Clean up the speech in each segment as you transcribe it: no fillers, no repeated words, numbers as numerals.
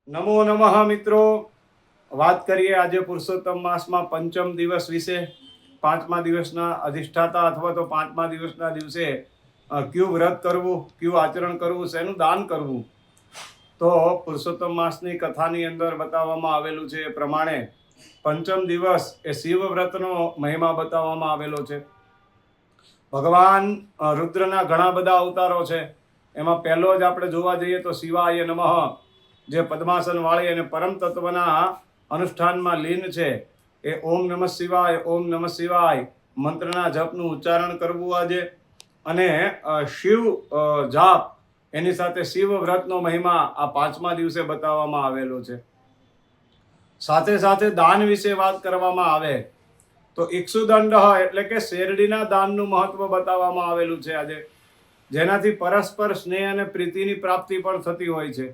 નમો નમઃ મિત્રો, વાત કરીએ આજે પુરુષોત્તમ માસમાં પંચમ દિવસ વિશે। પાંચમા દિવસના અધિષ્ઠાતા અથવા તો પાંચમા દિવસના દિવસે ક્યું વ્રત કરવું, ક્યું આચરણ કરવું, શેનું દાન કરવું। તો પુરુષોત્તમ માસની કથાની અંદર બતાવવામાં આવેલું છે એ પ્રમાણે પંચમ દિવસ એ શિવ વ્રતનો મહિમા બતાવવામાં આવેલો છે। ભગવાન રુદ્રના ઘણા બધા અવતારો છે, એમાં પહેલો જ આપણે જોવા જઈએ તો શિવાય નમઃ, જે પદ્માસન વાળી અને પરમ તત્વના અનુષ્ઠાનમાં લીન છે, એ ઓમ નમઃ શિવાય ઓમ નમઃ શિવાય મંત્રના જપનું ઉચ્ચારણ કરવું આજે, અને શિવ જાપ એની સાથે શિવ વ્રતનો મહિમા આ પાંચમા દિવસે બતાવવામાં આવેલો છે। સાથે સાથે દાન વિશે વાત કરવામાં આવે તો ઇક્ષુદંડ એટલે કે શેરડીના દાનનું મહત્વ બતાવવામાં આવેલું છે આજે, જેનાથી પરસ્પર સ્નેહ અને પ્રીતિની પ્રાપ્તિ પણ થતી હોય છે।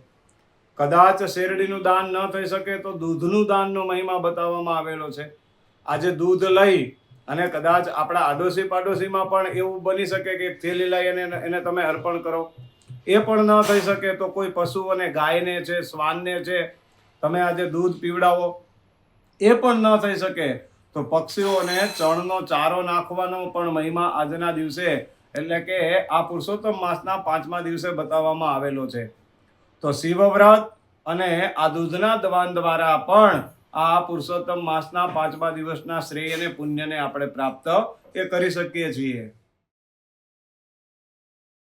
કદાચ શેરડીનું દાન ન થઈ શકે તો દૂધનું દાનનો મહિમા બતાવવામાં આવેલો છે। આજે દૂધ લઈ અને કદાચ આપણા આડોશી પાડોશીમાં પણ એવું બની શકે કે થેલી લઈ એને તમે અર્પણ કરો, એ પણ ન થઈ શકે તો કોઈ પશુઓને, ગાયને છે, શ્વાનને છે, તમે આજે દૂધ પીવડાવો, એ પણ ન થઈ શકે તો પક્ષીઓને ચણનો ચારો નાખવાનો પણ મહિમા આજના દિવસે એટલે કે આ પુરુષોત્તમ માસના પાંચમા દિવસે બતાવવામાં આવેલો છે। તો શિવ વ્રત અને આ દૂધના દાન દ્વારા પણ આ પુરુષોત્તમ માસના પાંચમા દિવસના શ્રેય અને પુણ્યને આપણે પ્રાપ્ત એ કરી શકીએ છીએ।